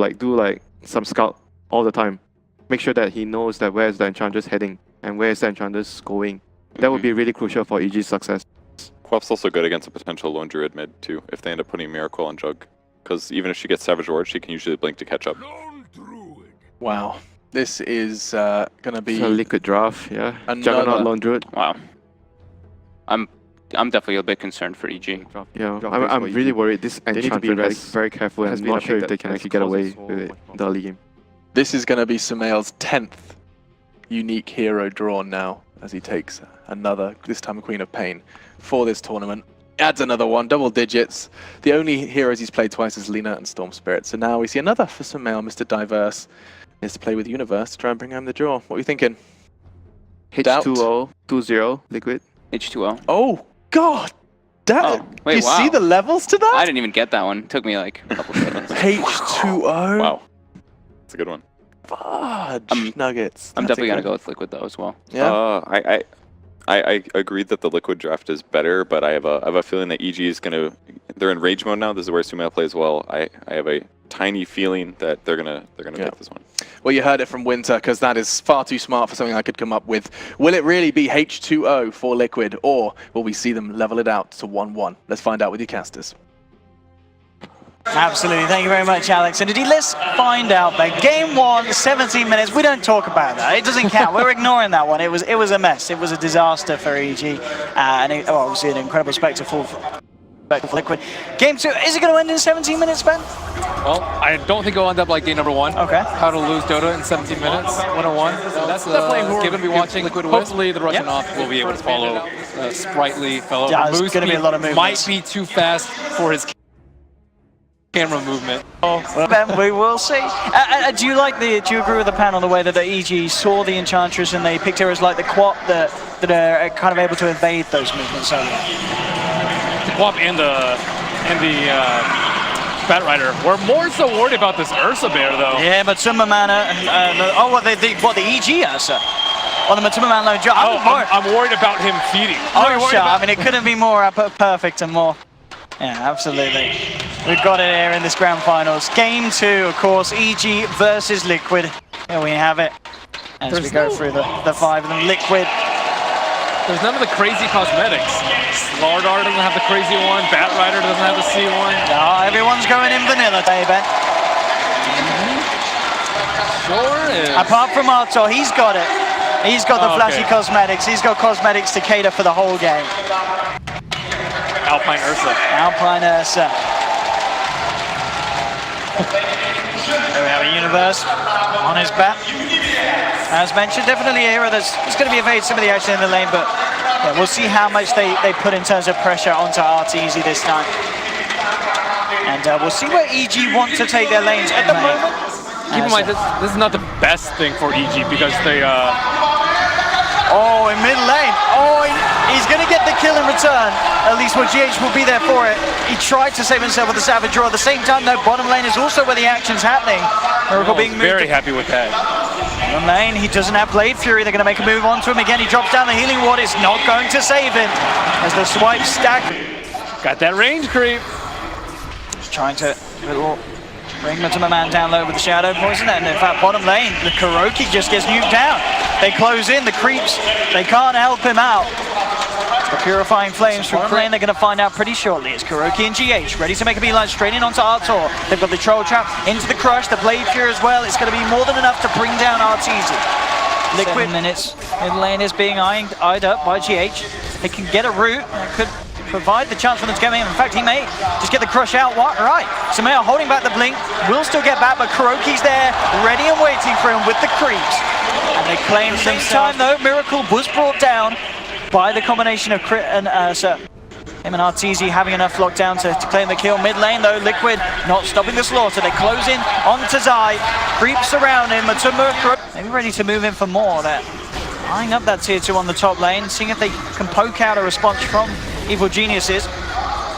like do like some scout all the time. Make sure that he knows that where is the Enchantress heading and where is the Enchantress going. That would be really crucial for EG's success. Quaff's also good against a potential lone druid mid too, if they end up putting Miracle on Jug. Because even if she gets Savage Ward, she can usually blink to catch up. Wow. This is gonna be a liquid draft, yeah. Juggernaut lone druid. Wow. I'm definitely a bit concerned for EG. Yeah, I'm really worried. This Enchantress is very careful and not sure if they can actually get away with it in the early game. This is gonna be Sumail's 10th unique hero drawn now, as he takes another, this time a Queen of Pain, for this tournament. Adds another one, double digits. The only heroes he's played twice is Lina and Storm Spirit. So now we see another for Sumail, Mr. Diverse. Is to play with Universe to try and bring home the draw. What are you thinking? H2O, 2-0, Liquid. H2O. Oh, God! Oh, wait, do you wow. see the levels to that? I didn't even get that one. It took me like a couple seconds. H2O? Wow. That's a good one. Fudge nuggets. I'm definitely going to go with Liquid though as well. Yeah. I agreed that the Liquid draft is better, but I have a feeling that EG is going to... They're in Rage mode now. This is where Sumail plays well. I have a tiny feeling that they're gonna pick this one. Well, you heard it from Winter, because that is far too smart for something I could come up with. Will it really be H2O for Liquid, or will we see them level it out to 1-1? Let's find out with your casters. Absolutely, thank you very much, Alex. And indeed, let's find out that game 1, 17 minutes. We don't talk about that. It doesn't count. We're ignoring that one. It was a mess. It was a disaster for EG, and obviously an incredible spectacle for Liquid. Game 2, is it going to end in 17 minutes, Ben? Well, I don't think it'll end up like game number 1. Okay. How to lose Dota in 17 minutes, 101. So that's definitely who we're going to be watching. Liquid hopefully the Russian off will be able to follow sprightly fellow. Yeah, there's going to be a lot of movement. Might be too fast for his camera movement. Oh, well, Ben, we will see. Do you agree with the pan on the way that the EG saw the Enchantress and they picked her as like the Quap that are kind of able to evade those movements earlier? The Quap and the Bat Rider. We're more so worried about this Ursa Bear though. Yeah, but Matuma Mana, the EG Ursa? Or the Matuma Man Lone Jump? I'm worried about him feeding. Oh, sure. I mean, it couldn't be more perfect and more. Yeah, absolutely. We've got it here in this grand finals. Game 2, of course, EG versus Liquid. Here we have it. As we go through the 5 of them. Liquid. There's none of the crazy cosmetics. Slardar doesn't have the crazy one. Bat Rider doesn't have the C1. No, everyone's going in vanilla today, Ben. Sure is. Apart from Arto, he's got it. He's got the flashy cosmetics. He's got cosmetics to cater for the whole game. Alpine Ursa. Alpine Ursa. There we have a Universe on his bat. As mentioned, definitely a hero that's going to be evade some of the action in the lane, but yeah, we'll see how much they put in terms of pressure onto RTZ this time. And we'll see where EG want to take their lanes at the moment. Keep in mind, this is not the best thing for EG because they... Oh, in mid lane. Oh, he's going to get the kill in return. At least what GH will be there for it. He tried to save himself with the Savage Draw. At the same time, though, bottom lane is also where the action's happening. Miracle being moved. Very happy with that. Bottom lane, he doesn't have Blade Fury. They're going to make a move onto him again. He drops down the healing ward. It's not going to save him. As the swipe stack. Got that range creep. Just trying to bring Matuma Man down low with the Shadow Poison. And in fact, bottom lane, the Kuroki just gets nuked down. They close in, the creeps, they can't help him out. The Purifying Flames from Crane, they're going to find out pretty shortly. It's Kuroki and GH ready to make a beeline straight in onto Artor. They've got the Troll Trap into the Crush, the Blade Fury as well. It's going to be more than enough to bring down RTZ. Liquid. 7 minutes, mid lane is being eyed up by GH. They can get a route, that could provide the chance for them to get in. In fact, he may just get the Crush out. What? Right. Sumail holding back the blink, will still get back, but Kuroki's there, ready and waiting for him with the creeps. And they claim at the same time, though, Miracle was brought down by the combination of Crit and Ursa. Him and RTZ having enough lockdown to claim the kill. Mid lane, though, Liquid not stopping the slaughter. They close in onto Zai. Creeps around him. Matuma, maybe ready to move in for more. They're eyeing up that tier 2 on the top lane, seeing if they can poke out a response from Evil Geniuses.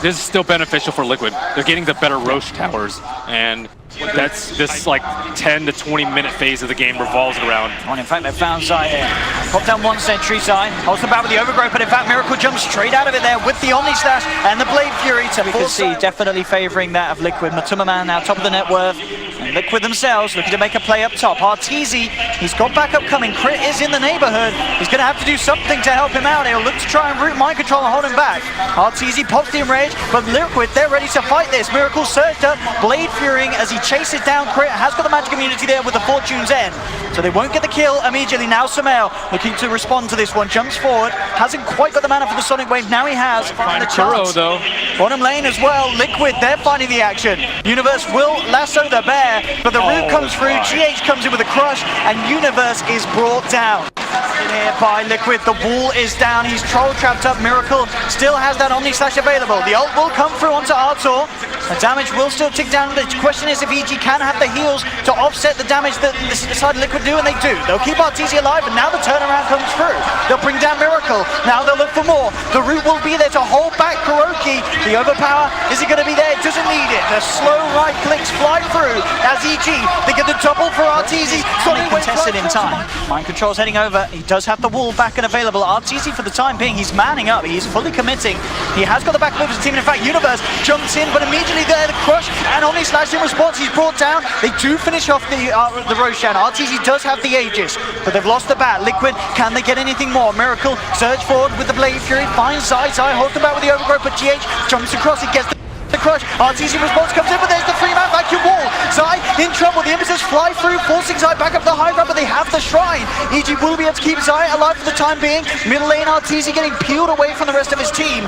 This is still beneficial for Liquid. They're getting the better Roche towers, and that's this like 10 to 20 minute phase of the game revolves around. In fact, they found Zai here. Pop down one sentry side, holds the bat with the overgrowth, but in fact, Miracle jumps straight out of it there with the Omni Slash and the Blade Fury. So we can see definitely favoring that of Liquid. Matuma Man now top of the net worth, and Liquid themselves looking to make a play up top. Arteezy, he's got backup coming. Crit is in the neighborhood. He's going to have to do something to help him out. He'll look to try and root mind control and hold him back. Arteezy pops the enrage, but Liquid, they're ready to fight this. Miracle surged up, Blade Furying as he chases down Crit. Has got the magic immunity there with the Fortune's End. So they won't get the kill immediately. Now Sumail looking to respond to this one. Jumps forward. Hasn't quite got the mana for the Sonic Wave. Now he has. Find the chance. though. Bottom lane as well. Liquid, they're finding the action. Universe will lasso the bear, but the root comes through. GH comes in with a crush, and Universe is brought down. In here by Liquid, the wall is down. He's troll trapped up. Miracle still has that Omni Slash available. The ult will come through onto Artur. The damage will still tick down. The question is if EG can have the heals to offset the damage that this side Liquid do, and they do. They'll keep Arteezy alive, and now the turnaround comes through. They'll bring down Miracle. Now they'll look for more. The root will be there to hold back Kuroki. The overpower, is it going to be there? It doesn't need it. The slow right clicks fly through as EG. They get the double for Arteezy. Sonic contested in time. Mind Control's heading over. He does have the wall back and available. Arteezy for the time being, he's manning up. He's fully committing. He has got the back move of his team. In fact, Universe jumps in, but immediately there, the crush and Omni Slash in response. He's brought down. They do finish off the Roshan. Arteezy does have the Aegis, but they've lost the bat. Liquid, can they get anything more? Miracle, surge forward with the Blade Fury, finds Zai. Zai holds the bat with the overgrowth, but GH jumps across. He gets the crush. Arteezy response comes in, but there's the 3-man vacuum wall. Zai in trouble. The Images fly through, forcing Zai back up the high ground, but they have the shrine. EG will be able to keep Zai alive for the time being. Middle lane, Arteezy getting peeled away from the rest of his team.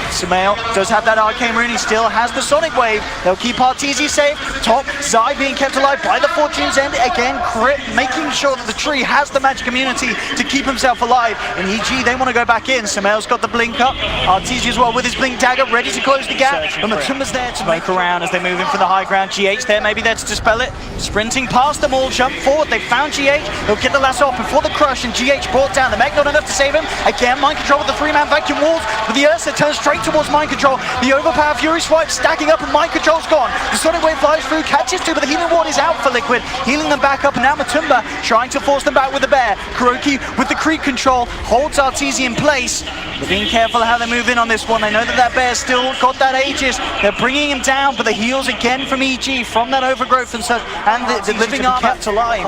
Sumail does have that arcane rune. He still has the Sonic Wave. They'll keep Arteezy safe. Top, Zai being kept alive by the Fortune's End. Again, Crit making sure that the tree has the magic immunity to keep himself alive. And EG, they want to go back in. Sumail's got the blink up. Arteezy as well with his blink dagger, ready to close the gap. And Matumba's there to make around as they move in from the high ground. GH there, maybe there to dispel it. Sprinting past them all, jump forward. They found GH. They'll get the lasso off before the crush, and GH brought down. The Meg not enough to save him. Again, Mind Control with the 3-man vacuum walls, but the Ursa turns straight towards Mind Control. The overpower Fury Swipe stacking up, and Mind Control's gone. The Sonic Wave flies through, catches two, but the healing ward is out for Liquid. Healing them back up, and now Matumba trying to force them back with the bear. Kuroki with the creep control holds Arteezy in place. They're being careful how they move in on this one. They know that that bear's still got that Aegis. They're bringing him down, but the heals again from EG from that overgrowth and such, and the living armor kept alive.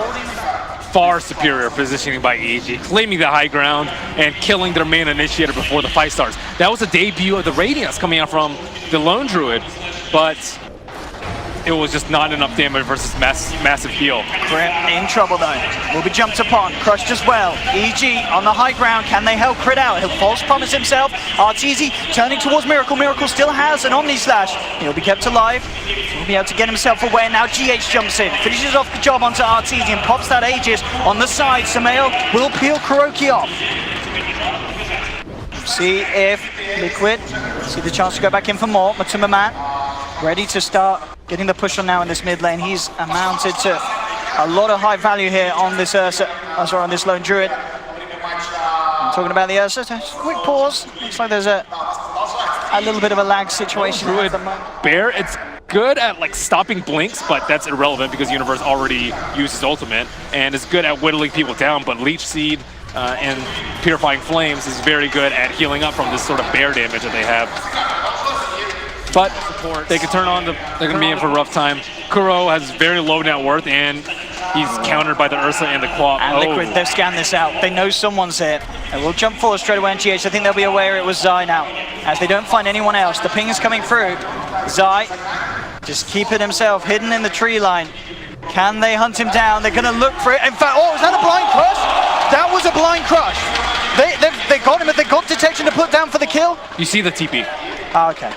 Far superior positioning by EG, claiming the high ground and killing their main initiator before the fight starts. That was a debut of the Radiance coming out from the Lone Druid, but it was just not enough damage versus massive heal. Crit in trouble though. Will be jumped upon, crushed as well. EG on the high ground, can they help Crit out? He'll false promise himself. Arteezy turning towards Miracle. Miracle still has an Omni Slash. He'll be kept alive. He'll be able to get himself away. Now GH jumps in, finishes off the job onto Arteezy and pops that Aegis on the side. Sumail will peel Kuroki off. See if Liquid see the chance to go back in for more. Matumba Man ready to start getting the push on now in this mid lane. He's amounted to a lot of high value here on this Ursa, sorry, on this Lone Druid. I'm talking about the Ursa. Quick pause. Looks like there's a little bit of a lag situation at the moment. Bear, it's good at like stopping blinks, but that's irrelevant because Universe already used his ultimate and is good at whittling people down, but Leech Seed and Purifying Flames is very good at healing up from this sort of bear damage that they have. But they can turn on they're going to be in for a rough time. Kuro has very low net worth, and he's countered by the Ursa and the Claw. And Liquid, they've scanned this out. They know someone's here. And we'll jump forward straight away on GH. I think they'll be aware it was Zai now, as they don't find anyone else. The ping is coming through. Zai just keeping himself hidden in the tree line. Can they hunt him down? They're going to look for it. In fact, oh, is that a blind crush? That was a blind crush. They got him, but they got detection to put down for the kill. You see the TP. Oh, okay.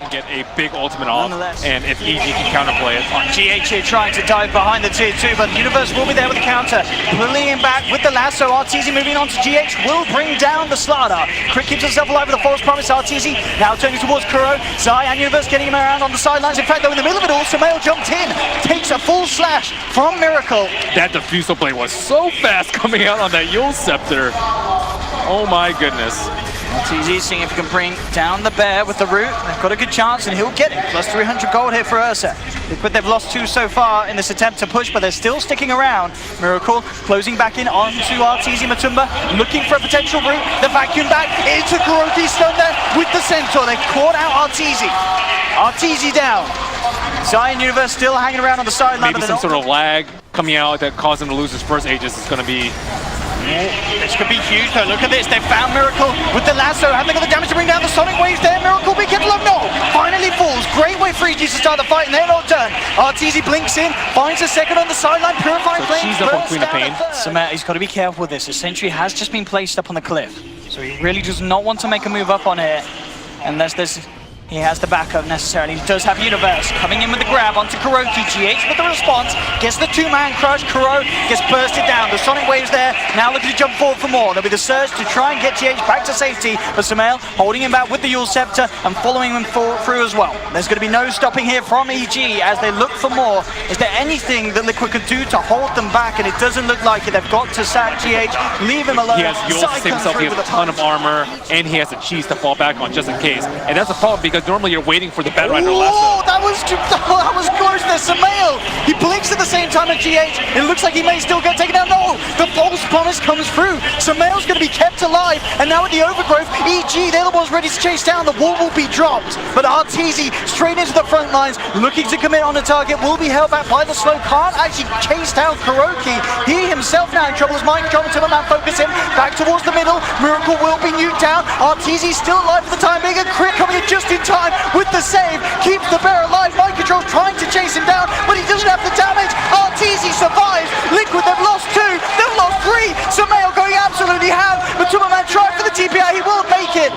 Get a big ultimate off, and if EG can counterplay it. GH here trying to dive behind the tier 2, but Universe will be there with the counter. Pulling him back with the lasso. Arteezy moving on to GH will bring down the Slardar. Crit keeps himself alive with a false promise. Arteezy now turning towards Kuro. Zai and Universe getting him around on the sidelines. In fact, though, in the middle of it all, Sumail jumped in, takes a full slash from Miracle. That Diffusal blade was so fast coming out on that Yule Scepter. Oh my goodness. Arteezy seeing if he can bring down the bear with the root. They've got a good chance, and he'll get it. Plus 300 gold here for Ursa. Liquid, they've lost 2 so far in this attempt to push, but they're still sticking around. Miracle closing back in onto Arteezy. Matumba looking for a potential root. The vacuum back into Kuroki, stun there with the Centaur. They've caught out Arteezy. Arteezy down. Zion Universe still hanging around on the sideline. Maybe some sort of lag coming out that caused him to lose his first Aegis is going to be... This could be huge though, look at this, they found Miracle with the lasso, have they got the damage to bring down the Sonic Waves there? Miracle, be careful, no! Finally falls, great way for EG to start the fight and they're not done. RTZ blinks in, finds a second on the sideline, Purifying Flames, she's up on Queen of Pain. So Matt, he's got to be careful with this, his sentry has just been placed up on the cliff. So he really does not want to make a move up on here, unless he has the backup necessarily. He does have Universe coming in with the grab onto Kuroki. GH with the response, gets the two-man crush. Kuro gets bursted down. The Sonic Waves there, now looking to jump forward for more. There'll be the surge to try and get GH back to safety, but Sumail holding him back with the Yule Scepter and following him through as well. There's going to be no stopping here from EG as they look for more. Is there anything that Liquid could do to hold them back? And it doesn't look like it. They've got to sack GH, leave him alone. He has Yule to save himself, he has a ton of armor, and he has a cheese to fall back on just in case. And that's a problem because normally you're waiting for the Batrider lasso. Oh, that was close there. Sumail, he blinks at the same time as GH. It looks like he may still get taken down. No, the false promise comes through. Sumail's going to be kept alive, and now with the overgrowth, EG, they're the ones ready to chase down. The wall will be dropped, but RTZ straight into the front lines, looking to commit on the target, will be held back by the slow. Can't actually chase down Kuroki. He himself now in trouble as Mike John and Timmerman focus him back towards the middle. Miracle will be nuked down. RTZ still alive for the time being. A crit coming in just in time with the save, keeps the bear alive. Mind Control trying to chase him down, but he doesn't have the damage. RTZ survives. Liquid, they've lost 2, they've lost 3. Sumail going absolutely ham, but Timmerman tried for the TPI, he will make it.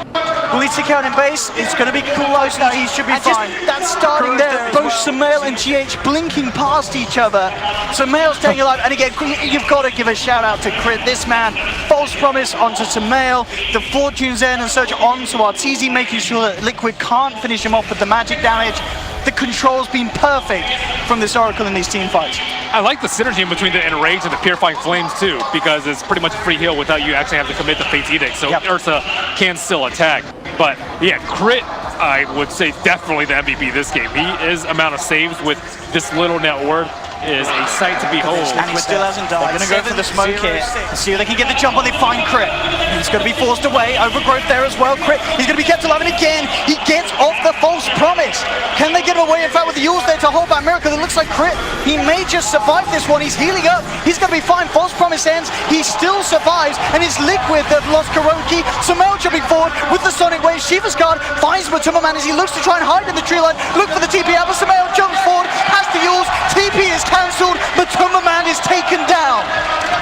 Will he stick out in base? It's going to be close now, he should be fine. That's starting there, both Sumail and GH blinking past each other. Sumail staying alive, and again, you've got to give a shout out to Crit. This man, false promise onto Sumail, the Fortune's End and Surge onto RTZ, making sure that Liquid can't finish him off with the magic damage. The control's been perfect from this Oracle in these team fights. I like the synergy between the Enrage and the Purifying Flames too, because it's pretty much a free heal without you actually having to commit the Fate's Edict, so Ursa can still attack. But yeah, Crit, I would say definitely the MVP this game. His amount of saves with this little net worth is a sight to behold. And he still hasn't died. They're going to go for the smoke here and see if they can get the jump on. They find Crit. He's going to be forced away. Overgrowth there as well. Crit, he's going to be kept alive, and again, he gets off the false promise. Can they get him away? In fact, with the Yules there to hold back Miracle, it looks like Crit, he may just survive this one. He's healing up. He's going to be fine. False promise ends. He still survives, and it's Liquid that lost Kuroki. Sumail jumping forward with the Sonic Wave. Shiva's Guard finds Timmerman as he looks to try and hide in the tree line. Look for the TP out, but Sumail jumps forward, has the Yules. TP is cancelled, but Timmerman is taken down.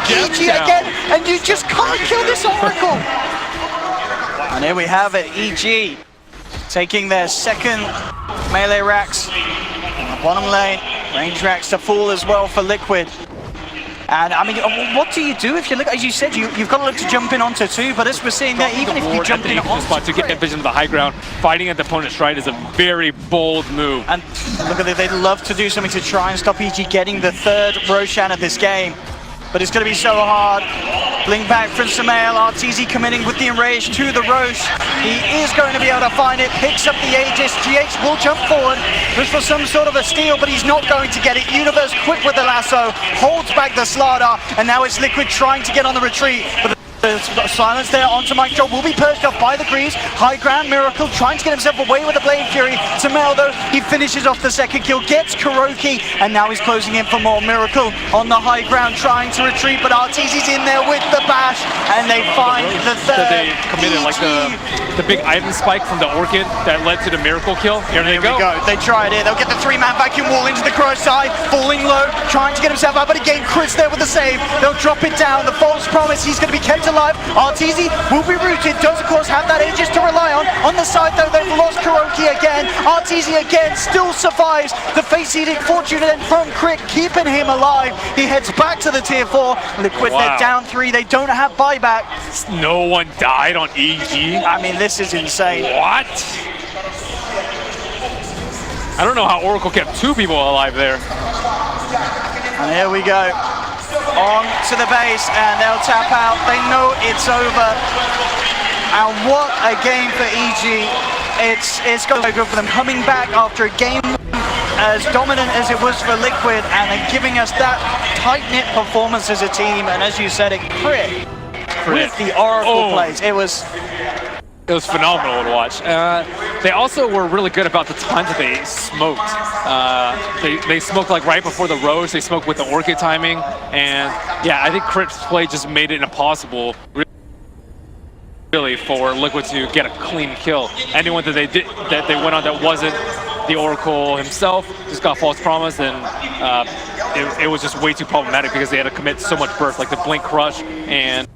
EG again, and you just can't kill this Oracle. And here we have it, EG taking their second melee racks in the bottom lane. Range racks to fall as well for Liquid. And I mean, what do you do if you look, as you said, you've got to look to jump in onto 2, but as we're seeing there, even if you jump in on spot to get that vision of the high ground, fighting at the opponent's stride is a very bold move. And look at it, they'd love to do something to try and stop EG getting the third Roshan of this game. But it's going to be so hard. Blink back from Sumail, RTZ committing with the Enrage to the Roche. He is going to be able to find it, picks up the Aegis. GH will jump forward, looks for some sort of a steal, but he's not going to get it. Universe quick with the lasso, holds back the Slardar, and now it's Liquid trying to get on the retreat. But the silence there onto Mike Joel will be purged off by the Greaves. High ground, Miracle trying to get himself away with the Blade Fury. Sumail though, he finishes off the second kill, gets Kuroki, and now he's closing in for more. Miracle on the high ground trying to retreat, but RTZ's in there with the bash, and they find the third. So they committed like the big item spike from the Orchid that led to the Miracle kill. Here they go. They tried it. They'll get the 3-man vacuum wall into the Crow side, falling low, trying to get himself out, but again, Crit's there with the save. They'll drop it down. The false promise, he's going to be kept alive. RTZ will be rooted, does of course have that Aegis to rely on. On the side though, they've lost Kuroki again. RTZ again still survives. The Face Edict Fortune then from Crit, keeping him alive. He heads back to the tier 4. Liquid, they're down 3. They don't have buyback. No one died on EG. I mean, this is insane. What? I don't know how Oracle kept 2 people alive there. And here we go. On to the base, and they'll tap out. They know it's over. And what a game for EG. It's going to be good for them. Coming back after a game as dominant as it was for Liquid, and then giving us that tight-knit performance as a team. And as you said, it Crit with the Oracle plays. It was It was phenomenal to watch. They also were really good about the times that they smoked. They smoked like right before the Roche. They smoked with the Orchid timing, and yeah, I think Crit's play just made it impossible, really, for Liquid to get a clean kill. Anyone that they went on that wasn't the Oracle himself just got false promise, and it was just way too problematic because they had to commit so much burst, like the Blink Crush and